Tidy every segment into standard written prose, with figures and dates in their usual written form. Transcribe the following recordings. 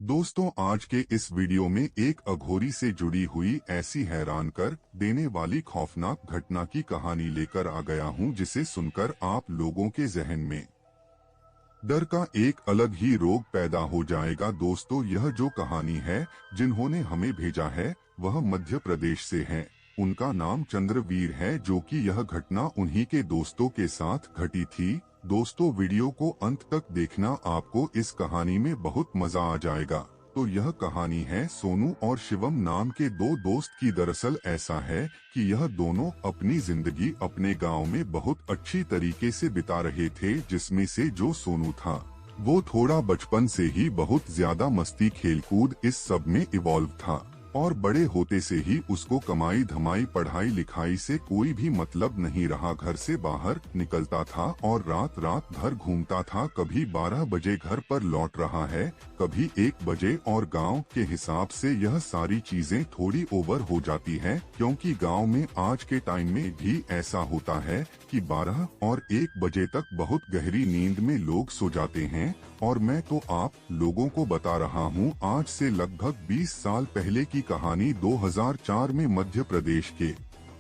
दोस्तों, आज के इस वीडियो में एक अघोरी से जुड़ी हुई ऐसी हैरान कर देने वाली खौफनाक घटना की कहानी लेकर आ गया हूं, जिसे सुनकर आप लोगों के जहन में डर का एक अलग ही रोग पैदा हो जाएगा। दोस्तों, यह जो कहानी है जिन्होंने हमें भेजा है वह मध्य प्रदेश से है। उनका नाम चंद्रवीर है, जो कि यह घटना उन्हीं के दोस्तों के साथ घटी थी। दोस्तों, वीडियो को अंत तक देखना, आपको इस कहानी में बहुत मजा आ जाएगा। तो यह कहानी है सोनू और शिवम नाम के दो दोस्त की। दरअसल ऐसा है कि यह दोनों अपनी जिंदगी अपने गांव में बहुत अच्छी तरीके से बिता रहे थे, जिसमें से जो सोनू था वो थोड़ा बचपन से ही बहुत ज्यादा मस्ती खेलकूद इस सब में इवॉल्व था, और बड़े होते से ही उसको कमाई धमाई पढ़ाई लिखाई से कोई भी मतलब नहीं रहा। घर से बाहर निकलता था और रात रात भर घूमता था। कभी 12 बजे घर पर लौट रहा है, कभी 1 बजे, और गांव के हिसाब से यह सारी चीजें थोड़ी ओवर हो जाती हैं, क्योंकि गांव में आज के टाइम में भी ऐसा होता है कि 12 और 1 बजे तक बहुत गहरी नींद में लोग सो जाते हैं। और मैं तो आप लोगों को बता रहा हूँ, आज से लगभग 20 साल पहले की कहानी। 2004 में मध्य प्रदेश के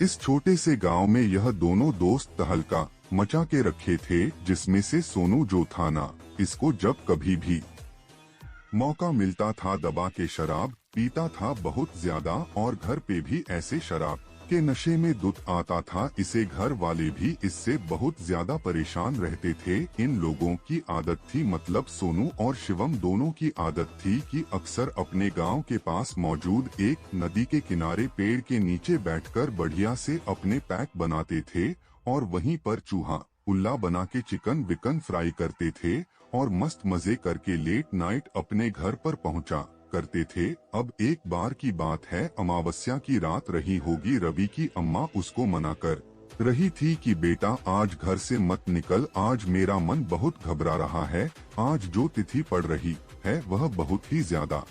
इस छोटे से गांव में यह दोनों दोस्त तहलका मचा के रखे थे, जिसमें से सोनू जो था ना, इसको जब कभी भी मौका मिलता था दबा के शराब पीता था बहुत ज्यादा, और घर पे भी ऐसे शराब के नशे में धुत आता था। इसे घर वाले भी इससे बहुत ज्यादा परेशान रहते थे। इन लोगों की आदत थी, मतलब सोनू और शिवम दोनों की आदत थी कि अक्सर अपने गांव के पास मौजूद एक नदी के किनारे पेड़ के नीचे बैठकर बढ़िया से अपने पैक बनाते थे, और वहीं पर चूहा उल्ला बना के चिकन विकन फ्राई करते थे, और मस्त मजे करके लेट नाइट अपने घर पर पहुंचा करते थे। अब एक बार की बात है, अमावस्या की रात रही होगी। रवि की अम्मा उसको मना कर रही थी कि बेटा आज घर से मत निकल, आज मेरा मन बहुत घबरा रहा है। आज जो तिथि पड़ रही है वह बहुत ही ज्यादा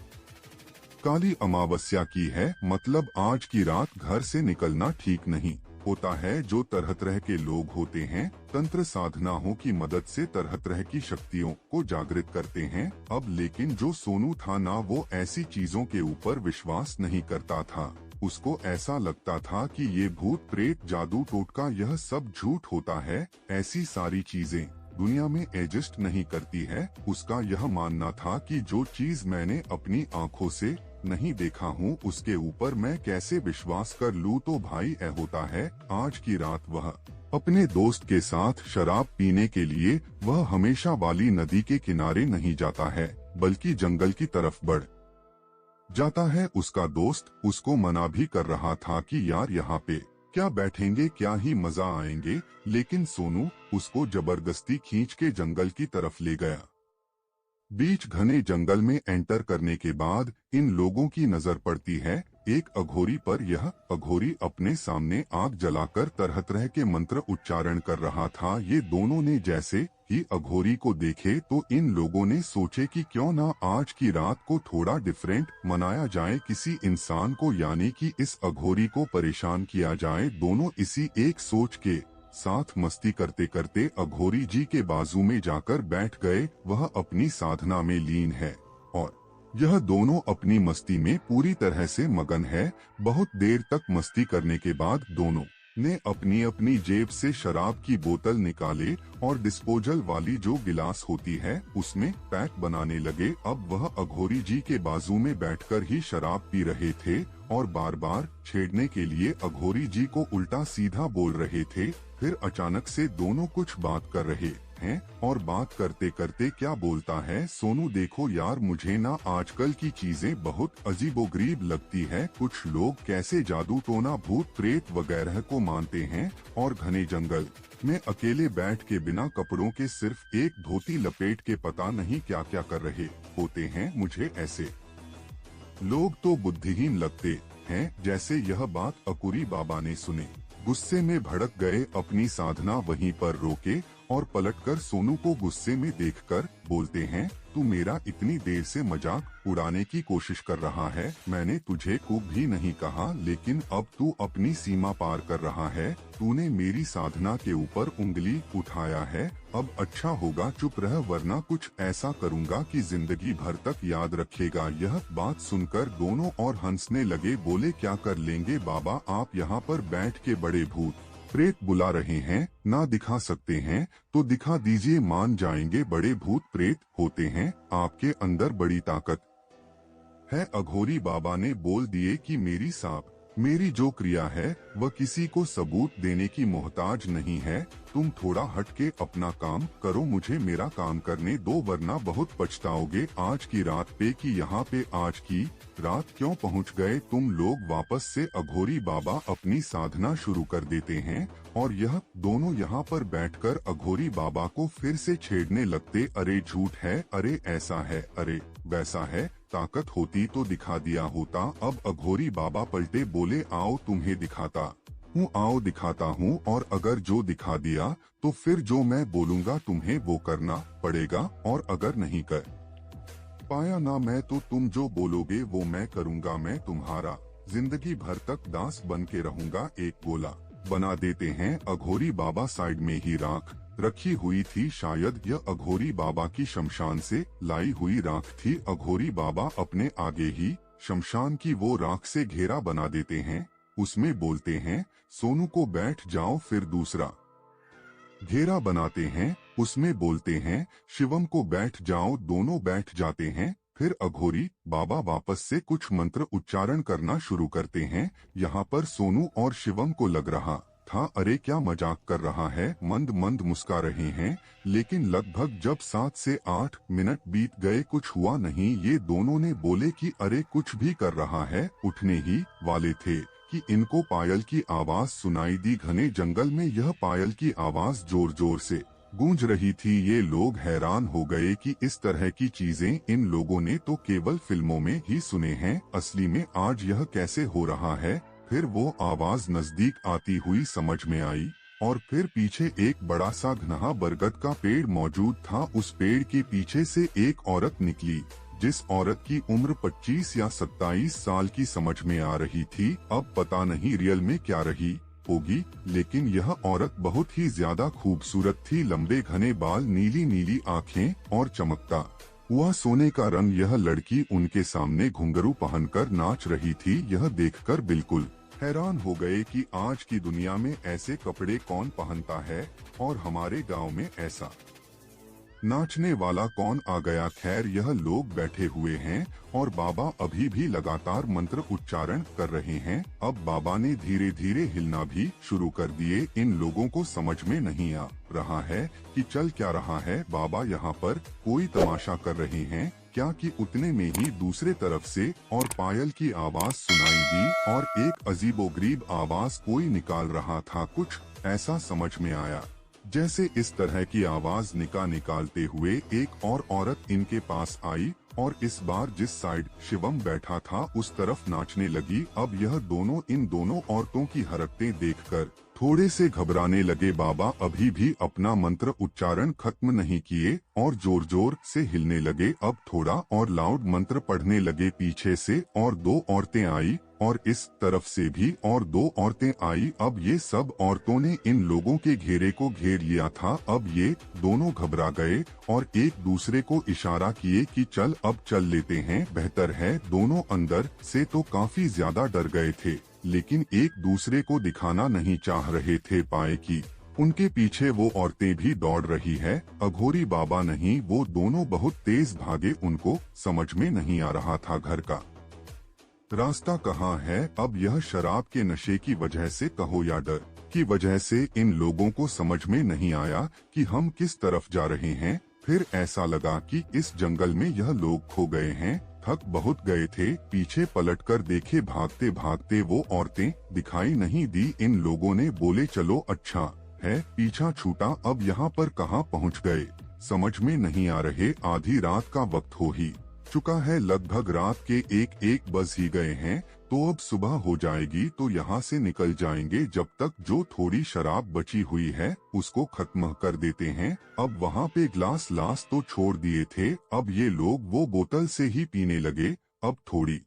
काली अमावस्या की है, मतलब आज की रात घर से निकलना ठीक नहीं होता है। जो तरह तरह के लोग होते हैं, तंत्र साधनाओं की मदद से तरह तरह की शक्तियों को जागृत करते हैं। अब लेकिन जो सोनू था ना, वो ऐसी चीजों के ऊपर विश्वास नहीं करता था। उसको ऐसा लगता था कि ये भूत प्रेत जादू टोटका यह सब झूठ होता है, ऐसी सारी चीजें दुनिया में एग्जिस्ट नहीं करती है। उसका यह मानना था कि जो चीज मैंने अपनी आंखों से नहीं देखा हूँ, उसके ऊपर मैं कैसे विश्वास कर लूँ। तो भाई होता है, आज की रात वह अपने दोस्त के साथ शराब पीने के लिए वह हमेशा वाली नदी के किनारे नहीं जाता है, बल्कि जंगल की तरफ बढ़ जाता है। उसका दोस्त उसको मना भी कर रहा था कि यार यहाँ पे क्या बैठेंगे, क्या ही मजा आएंगे, लेकिन सोनू उसको जबरदस्ती खींच के जंगल की तरफ ले गया। बीच घने जंगल में एंटर करने के बाद इन लोगों की नजर पड़ती है एक अघोरी पर। यह अघोरी अपने सामने आग जलाकर तरह तरह के मंत्र उच्चारण कर रहा था। ये दोनों ने जैसे ही अघोरी को देखे तो इन लोगों ने सोचे कि क्यों ना आज की रात को थोड़ा डिफरेंट मनाया जाए, किसी इंसान को यानी कि इस अघोरी को परेशान किया जाए। दोनों इसी एक सोच के साथ मस्ती करते करते अघोरी जी के बाजू में जाकर बैठ गए। वह अपनी साधना में लीन है और यह दोनों अपनी मस्ती में पूरी तरह से मगन है। बहुत देर तक मस्ती करने के बाद दोनों ने अपनी अपनी जेब से शराब की बोतल निकाले और डिस्पोजल वाली जो गिलास होती है उसमें पैक बनाने लगे। अब वह अघोरी जी के बाजू में बैठकर ही शराब पी रहे थे और बार बार छेड़ने के लिए अघोरी जी को उल्टा सीधा बोल रहे थे। फिर अचानक से दोनों कुछ बात कर रहे हैं और बात करते करते क्या बोलता है, सोनू देखो यार, मुझे ना आजकल की चीजें बहुत अजीबोगरीब लगती है। कुछ लोग कैसे जादू टोना भूत प्रेत वगैरह को मानते हैं और घने जंगल में अकेले बैठ के बिना कपड़ों के सिर्फ एक धोती लपेट के पता नहीं क्या क्या कर रहे होते हैं। मुझे ऐसे लोग तो बुद्धिहीन लगते हैं। जैसे यह बात अकुरी बाबा ने सुने, गुस्से में भड़क गए, अपनी साधना वहीं पर रोके और पलटकर सोनू को गुस्से में देखकर बोलते हैं, तू मेरा इतनी देर से मजाक उड़ाने की कोशिश कर रहा है। मैंने तुझे को भी नहीं कहा, लेकिन अब तू अपनी सीमा पार कर रहा है। तूने मेरी साधना के ऊपर उंगली उठाया है। अब अच्छा होगा चुप रह, वरना कुछ ऐसा करूँगा कि जिंदगी भर तक याद रखेगा। यह बात सुनकर दोनों और हंसने लगे। बोले, क्या कर लेंगे बाबा, आप यहाँ पर बैठ के बड़े भूत प्रेत बुला रहे हैं, ना दिखा सकते हैं तो दिखा दीजिए, मान जाएंगे। बड़े भूत प्रेत होते हैं, आपके अंदर बड़ी ताकत है। अघोरी बाबा ने बोल दिए कि मेरी जो क्रिया है वह किसी को सबूत देने की मोहताज नहीं है। तुम थोड़ा हट के अपना काम करो, मुझे मेरा काम करने दो, वरना बहुत पछताओगे आज की रात पे। कि यहाँ पे आज की रात क्यों पहुँच गए तुम लोग वापस से। अघोरी बाबा अपनी साधना शुरू कर देते हैं और यह दोनों यहाँ पर बैठकर अघोरी बाबा को फिर से छेड़ने लगते। अरे झूठ है, अरे ऐसा है, अरे वैसा है, ताकत होती तो दिखा दिया होता। अब अघोरी बाबा पलटे, बोले, आओ तुम्हें दिखाता हूँ, आओ दिखाता हूँ। और अगर जो दिखा दिया तो फिर जो मैं बोलूँगा तुम्हें वो करना पड़ेगा, और अगर नहीं कर पाया ना मैं तो तुम जो बोलोगे वो मैं करूँगा। मैं तुम्हारा जिंदगी भर तक दास बन के रहूँगा। एक गोला बना देते हैं। अघोरी बाबा साइड में ही राख रखी हुई थी, शायद यह अघोरी बाबा की शमशान से लाई हुई राख थी। अघोरी बाबा अपने आगे ही शमशान की वो राख से घेरा बना देते हैं। उसमें बोलते हैं, सोनू को बैठ जाओ। फिर दूसरा घेरा बनाते हैं, उसमें बोलते हैं, शिवम को बैठ जाओ। दोनों बैठ जाते हैं। फिर अघोरी बाबा वापस से कुछ मंत्र उच्चारण करना शुरू करते हैं। यहाँ पर सोनू और शिवम को लग रहा था, अरे क्या मजाक कर रहा है, मंद मंद मुस्कुरा रहे हैं। लेकिन लगभग जब 7 से 8 मिनट बीत गए, कुछ हुआ नहीं। ये दोनों ने बोले कि अरे कुछ भी कर रहा है। उठने ही वाले थे कि इनको पायल की आवाज सुनाई दी। घने जंगल में यह पायल की आवाज जोर जोर से गूंज रही थी। ये लोग हैरान हो गए कि इस तरह की चीजें इन लोगों ने तो केवल फिल्मों में ही सुने हैं, असली में आज यह कैसे हो रहा है। फिर वो आवाज नजदीक आती हुई समझ में आई और फिर पीछे एक बड़ा सा घना बरगद का पेड़ मौजूद था। उस पेड़ के पीछे से एक औरत निकली, जिस औरत की उम्र 25 या 27 साल की समझ में आ रही थी। अब पता नहीं रियल में क्या रही होगी, लेकिन यह औरत बहुत ही ज्यादा खूबसूरत थी। लंबे घने बाल, नीली नीली आँखें और चमकता हुआ सोने का रंग। यह लड़की उनके सामने घुंघरू पहनकर नाच रही थी। यह देखकर बिल्कुल हैरान हो गए कि आज की दुनिया में ऐसे कपड़े कौन पहनता है और हमारे गांव में ऐसा नाचने वाला कौन आ गया। खैर, यह लोग बैठे हुए हैं और बाबा अभी भी लगातार मंत्र उच्चारण कर रहे हैं। अब बाबा ने धीरे धीरे हिलना भी शुरू कर दिए। इन लोगों को समझ में नहीं आ रहा है कि चल क्या रहा है। बाबा यहाँ पर कोई तमाशा कर रहे हैं क्या कि उतने में ही दूसरे तरफ से और पायल की आवाज सुनाई दी और एक अजीबोगरीब आवाज कोई निकाल रहा था। कुछ ऐसा समझ में आया जैसे इस तरह की आवाज निकालते हुए एक और औरत इनके पास आई और इस बार जिस साइड शिवम बैठा था उस तरफ नाचने लगी। अब यह दोनों इन दोनों औरतों की हरकतें देखकर थोड़े से घबराने लगे। बाबा अभी भी अपना मंत्र उच्चारण खत्म नहीं किए और जोर जोर से हिलने लगे। अब थोड़ा और लाउड मंत्र पढ़ने लगे। पीछे से और 2 औरतें आई और इस तरफ से भी और 2 औरतें आई। अब ये सब औरतों ने इन लोगों के घेरे को घेर लिया था। अब ये दोनों घबरा गए और एक दूसरे को इशारा किए कि चल अब चल लेते हैं, बेहतर है। दोनों अंदर से तो काफी ज्यादा डर गए थे, लेकिन एक दूसरे को दिखाना नहीं चाह रहे थे। पाए कि उनके पीछे वो औरतें भी दौड़ रही है। अघोरी बाबा नहीं, वो दोनों बहुत तेज भागे। उनको समझ में नहीं आ रहा था घर का रास्ता कहाँ है। अब यह शराब के नशे की वजह से कहो या डर की वजह से इन लोगों को समझ में नहीं आया कि हम किस तरफ जा रहे हैं। फिर ऐसा लगा कि इस जंगल में यह लोग खो गए हैं, थक बहुत गए थे। पीछे पलटकर देखे, भागते भागते वो औरतें दिखाई नहीं दी। इन लोगों ने बोले चलो अच्छा है पीछा छूटा। अब यहाँ पर कहाँ पहुँच गए समझ में नहीं आ रहे। आधी रात का वक्त हो ही चुका है, लगभग रात के 1 बज ही गए हैं। तो अब सुबह हो जाएगी तो यहाँ से निकल जाएंगे, जब तक जो थोड़ी शराब बची हुई है उसको खत्म कर देते हैं। अब वहाँ पे ग्लास तो छोड़ दिए थे, अब ये लोग वो बोतल से ही पीने लगे। अब थोड़ी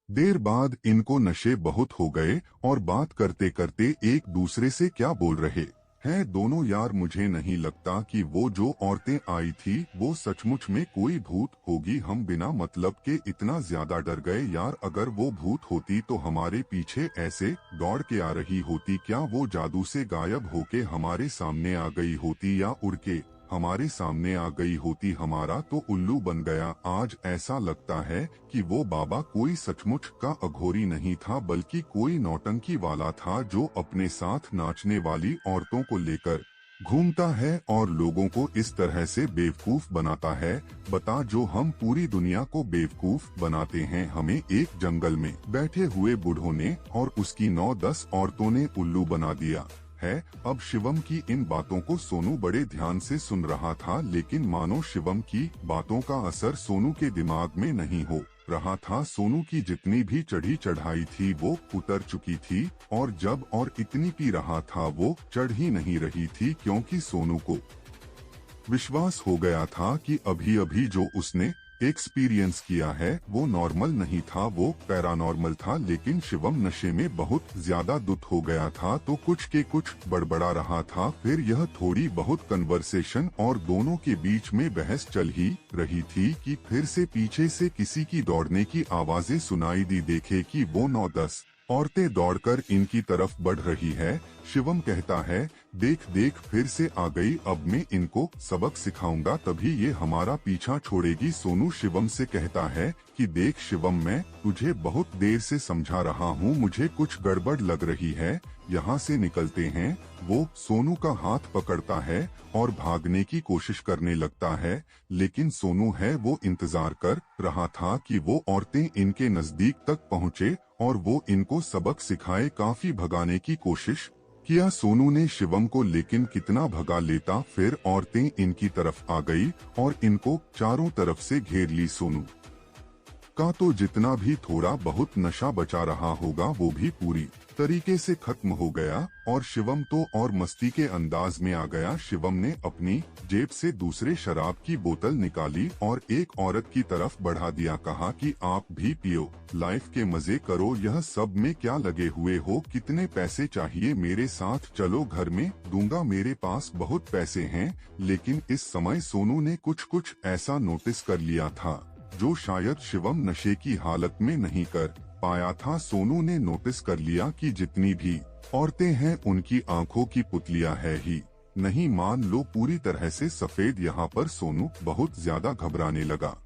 देर बाद इनको नशे बहुत हो गए और बात करते करते एक दूसरे से क्या बोल रहे हैं दोनों यार, मुझे नहीं लगता कि वो जो औरतें आई थी वो सचमुच में कोई भूत होगी। हम बिना मतलब के इतना ज्यादा डर गए यार, अगर वो भूत होती तो हमारे पीछे ऐसे दौड़ के आ रही होती क्या? वो जादू से गायब होके हमारे सामने आ गई होती या उड़ के हमारे सामने आ गई होती? हमारा तो उल्लू बन गया। आज ऐसा लगता है कि वो बाबा कोई सचमुच का अघोरी नहीं था, बल्कि कोई नौटंकी वाला था जो अपने साथ नाचने वाली औरतों को लेकर घूमता है और लोगों को इस तरह से बेवकूफ बनाता है। बता, जो हम पूरी दुनिया को बेवकूफ बनाते हैं, हमें एक जंगल में बैठे हुए बूढ़ों ने और उसकी 9-10 औरतों ने उल्लू बना दिया है। अब शिवम की इन बातों को सोनू बड़े ध्यान से सुन रहा था, लेकिन मानो शिवम की बातों का असर सोनू के दिमाग में नहीं हो रहा था। सोनू की जितनी भी चढ़ी चढ़ाई थी वो उतर चुकी थी, और जब और इतनी पी रहा था वो चढ़ ही नहीं रही थी, क्योंकि सोनू को विश्वास हो गया था कि अभी अभी जो उसने एक्सपीरियंस किया है वो नॉर्मल नहीं था, वो पैरानॉर्मल था। लेकिन शिवम नशे में बहुत ज्यादा दुत हो गया था, तो कुछ के कुछ बड़बड़ा रहा था। फिर यह थोड़ी बहुत कन्वर्सेशन और दोनों के बीच में बहस चल ही रही थी कि फिर से पीछे से किसी की दौड़ने की आवाजें सुनाई दी। देखे कि वो 9-10 औरतें दौड़कर इनकी तरफ बढ़ रही है। शिवम कहता है, देख देख फिर से आ गई, अब मैं इनको सबक सिखाऊंगा तभी ये हमारा पीछा छोड़ेगी। सोनू शिवम से कहता है कि देख शिवम, मैं तुझे बहुत देर से समझा रहा हूँ, मुझे कुछ गड़बड़ लग रही है, यहाँ से निकलते हैं। वो सोनू का हाथ पकड़ता है और भागने की कोशिश करने लगता है, लेकिन सोनू है वो इंतजार कर रहा था कि वो औरतें इनके नजदीक तक पहुँचे और वो इनको सबक सिखाए। काफी भगाने की कोशिश किया सोनू ने शिवम को, लेकिन कितना भगा लेता, फिर औरतें इनकी तरफ आ गई और इनको चारों तरफ से घेर ली। सोनू का तो जितना भी थोड़ा बहुत नशा बचा रहा होगा वो भी पूरी तरीके से खत्म हो गया, और शिवम तो और मस्ती के अंदाज में आ गया। शिवम ने अपनी जेब से दूसरे शराब की बोतल निकाली और एक औरत की तरफ बढ़ा दिया, कहा कि आप भी पियो, लाइफ के मजे करो, यह सब में क्या लगे हुए हो? कितने पैसे चाहिए? मेरे साथ चलो, घर में दूंगा, मेरे पास बहुत पैसे हैं। लेकिन इस समय सोनू ने कुछ ऐसा नोटिस कर लिया था जो शायद शिवम नशे की हालत में नहीं कर पाया था। सोनू ने नोटिस कर लिया कि जितनी भी औरतें हैं उनकी आंखों की पुतलियां है ही नहीं, मान लो पूरी तरह से सफेद। यहाँ पर सोनू बहुत ज्यादा घबराने लगा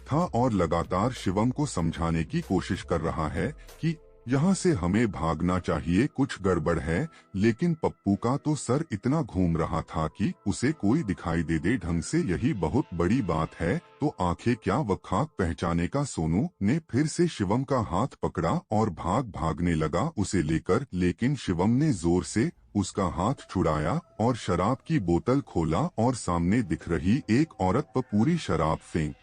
था और लगातार शिवम को समझाने की कोशिश कर रहा है कि यहाँ से हमें भागना चाहिए, कुछ गड़बड़ है। लेकिन पप्पू का तो सर इतना घूम रहा था कि उसे कोई दिखाई दे ढंग से, यही बहुत बड़ी बात है। तो आंखें क्या वखाक पहचाने का। सोनू ने फिर से शिवम का हाथ पकड़ा और भागने लगा उसे लेकर, लेकिन शिवम ने जोर से उसका हाथ छुड़ाया और शराब की बोतल खोला और सामने दिख रही एक औरत पर पूरी शराब फेंक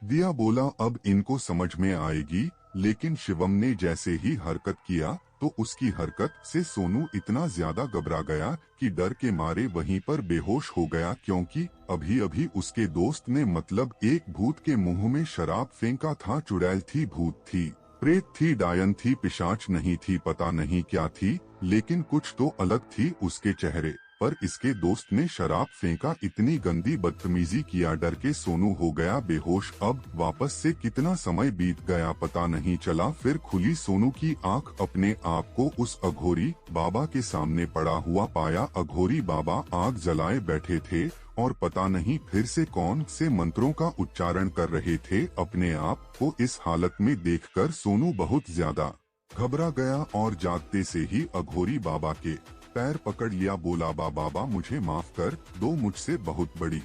दिया। बोला अब इनको समझ में आएगी, लेकिन शिवम ने जैसे ही हरकत किया तो उसकी हरकत से सोनू इतना ज्यादा घबरा गया कि डर के मारे वहीं पर बेहोश हो गया, क्योंकि अभी अभी उसके दोस्त ने मतलब एक भूत के मुंह में शराब फेंका था। चुड़ैल थी, भूत थी, प्रेत थी, डायन थी, पिशाच नहीं थी, पता नहीं क्या थी, लेकिन कुछ तो अलग थी उसके चेहरे पर। इसके दोस्त ने शराब फेंका, इतनी गंदी बदतमीजी किया, डर के सोनू हो गया बेहोश। अब वापस से कितना समय बीत गया पता नहीं चला। फिर खुली सोनू की आंख, अपने आप को उस अघोरी बाबा के सामने पड़ा हुआ पाया। अघोरी बाबा आग जलाए बैठे थे और पता नहीं फिर से कौन से मंत्रों का उच्चारण कर रहे थे। अपने आप को इस हालत में देखकर सोनू बहुत ज्यादा घबरा गया और जागते से ही अघोरी बाबा के पैर पकड़ लिया। बोला, बाबा मुझे माफ कर दो, मुझसे बहुत बड़ी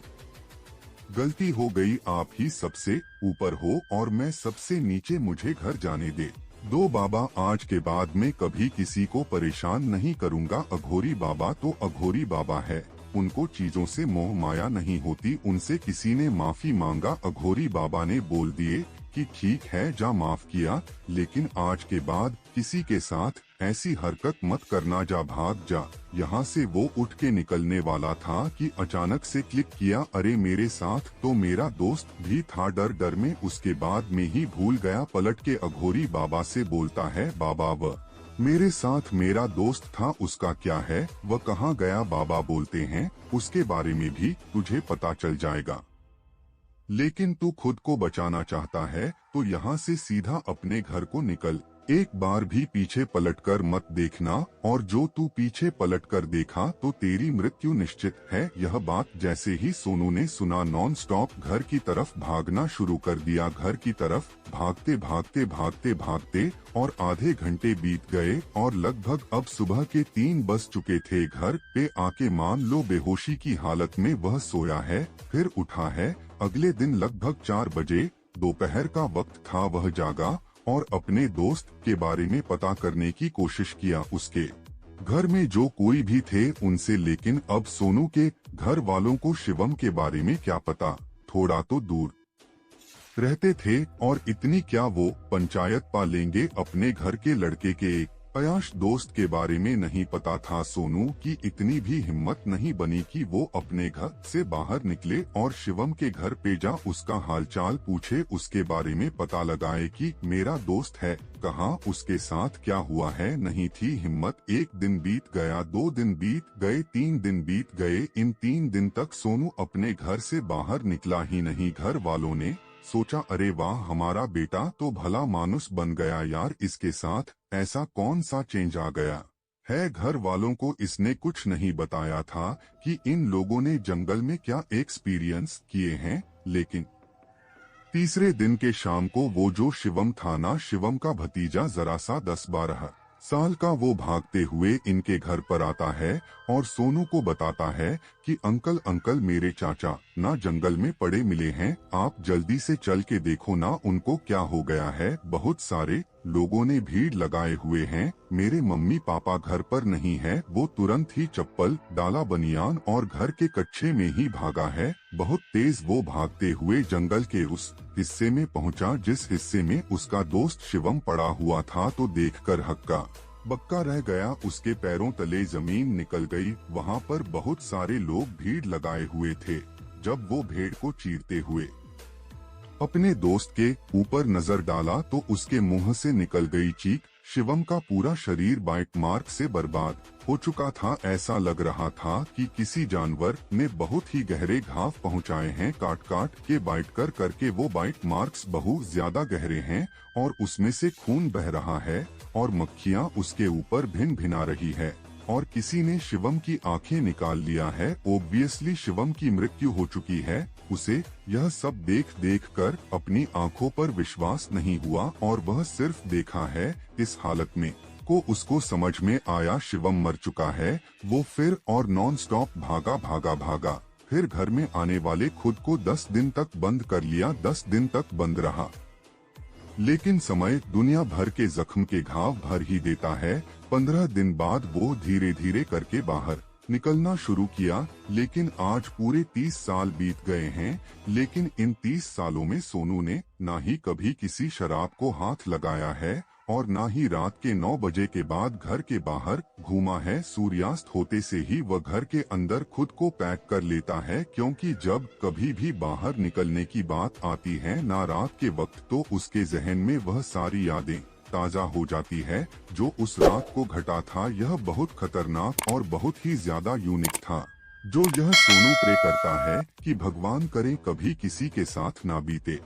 गलती हो गई, आप ही सबसे ऊपर हो और मैं सबसे नीचे, मुझे घर जाने दे दो बाबा, आज के बाद मैं कभी किसी को परेशान नहीं करूँगा। अघोरी बाबा तो अघोरी बाबा है, उनको चीजों से मोह माया नहीं होती। उनसे किसी ने माफी मांगा, अघोरी बाबा ने बोल दिए कि ठीक है जा माफ किया, लेकिन आज के बाद किसी के साथ ऐसी हरकत मत करना, जा भाग जा यहाँ से। वो उठ के निकलने वाला था कि अचानक से क्लिक किया, अरे मेरे साथ तो मेरा दोस्त भी था। डर डर में उसके बाद में ही भूल गया। पलट के अघोरी बाबा से बोलता है, बाबा वो मेरे साथ मेरा दोस्त था, उसका क्या है, वह कहाँ गया? बाबा बोलते हैं, उसके बारे में भी तुझे पता चल जाएगा, लेकिन तू खुद को बचाना चाहता है तो यहाँ से सीधा अपने घर को निकल, एक बार भी पीछे पलटकर मत देखना, और जो तू पीछे पलटकर देखा तो तेरी मृत्यु निश्चित है। यह बात जैसे ही सोनू ने सुना, नॉन स्टॉप घर की तरफ भागना शुरू कर दिया। घर की तरफ भागते भागते भागते भागते और आधे घंटे बीत गए और लगभग अब सुबह के 3 बज चुके थे। घर पे आके मान लो बेहोशी की हालत में वह सोया है, फिर उठा है। अगले दिन लगभग 4 बजे दोपहर का वक्त था। वह जागा और अपने दोस्त के बारे में पता करने की कोशिश किया, उसके घर में जो कोई भी थे उनसे, लेकिन अब सोनू के घर वालों को शिवम के बारे में क्या पता। थोड़ा तो दूर रहते थे और इतनी क्या वो पंचायत पा लेंगे अपने घर के लड़के के एक अयाश दोस्त के बारे में नहीं पता था। सोनू की इतनी भी हिम्मत नहीं बनी कि वो अपने घर से बाहर निकले और शिवम के घर पे जा उसका हालचाल पूछे, उसके बारे में पता लगाए कि मेरा दोस्त है कहाँ, उसके साथ क्या हुआ है। नहीं थी हिम्मत। 1 दिन बीत गया, 2 दिन बीत गए, 3 दिन बीत गए। इन 3 दिन तक सोनू अपने घर से बाहर निकला ही नहीं। घर वालों ने सोचा, अरे वाह हमारा बेटा तो भला मानुस बन गया यार, इसके साथ ऐसा कौन सा चेंज आ गया है। घर वालों को इसने कुछ नहीं बताया था कि इन लोगों ने जंगल में क्या एक्सपीरियंस किए हैं। लेकिन तीसरे दिन के शाम को वो जो शिवम था ना, शिवम का भतीजा जरा सा 10-12 साल का, वो भागते हुए इनके घर पर आता है और सोनू को बताता है कि अंकल अंकल मेरे चाचा ना जंगल में पड़े मिले हैं, आप जल्दी से चल के देखो ना उनको क्या हो गया है। बहुत सारे लोगों ने भीड़ लगाए हुए हैं, मेरे मम्मी पापा घर पर नहीं है। वो तुरंत ही चप्पल डाला, बनियान और घर के कच्छे में ही भागा है। बहुत तेज वो भागते हुए जंगल के उस हिस्से में पहुंचा जिस हिस्से में उसका दोस्त शिवम पड़ा हुआ था, तो देखकर हक्का बक्का रह गया। उसके पैरों तले जमीन निकल गई। वहाँ पर बहुत सारे लोग भीड़ लगाए हुए थे। जब वो भेड़ को चीरते हुए अपने दोस्त के ऊपर नजर डाला तो उसके मुंह से निकल गई चीख। शिवम का पूरा शरीर बाइट मार्क से बर्बाद हो चुका था। ऐसा लग रहा था कि किसी जानवर ने बहुत ही गहरे घाव पहुंचाए हैं। काट काट के बाइट कर करके वो बाइट मार्क्स बहुत ज्यादा गहरे हैं और उसमें से खून बह रहा है और मक्खियां उसके ऊपर भिन भिना रही है और किसी ने शिवम की आंखें निकाल लिया है। ओब्वियसली शिवम की मृत्यु हो चुकी है। उसे यह सब देख देख कर अपनी आंखों पर विश्वास नहीं हुआ और वह सिर्फ देखा है। इस हालत में को उसको समझ में आया शिवम मर चुका है। वो फिर और नॉन स्टॉप भागा भागा भागा। फिर घर में आने वाले खुद को 10 दिन तक बंद कर लिया। 10 दिन तक बंद रहा, लेकिन समय दुनिया भर के जख्म के घाव भर ही देता है। 15 दिन बाद वो धीरे धीरे करके बाहर निकलना शुरू किया। लेकिन आज पूरे 30 साल बीत गए हैं। लेकिन इन 30 सालों में सोनू ने ना ही कभी किसी शराब को हाथ लगाया है और ना ही रात के 9 बजे के बाद घर के बाहर घूमा है। सूर्यास्त होते से ही वह घर के अंदर खुद को पैक कर लेता है, क्योंकि जब कभी भी बाहर निकलने की बात आती है ना रात के वक्त, तो उसके जहन में वह सारी यादें ताजा हो जाती है जो उस रात को घटा था। यह बहुत खतरनाक और बहुत ही ज्यादा यूनिक था, जो यह सोनू प्रे करता है कि भगवान करे कभी किसी के साथ ना बीते।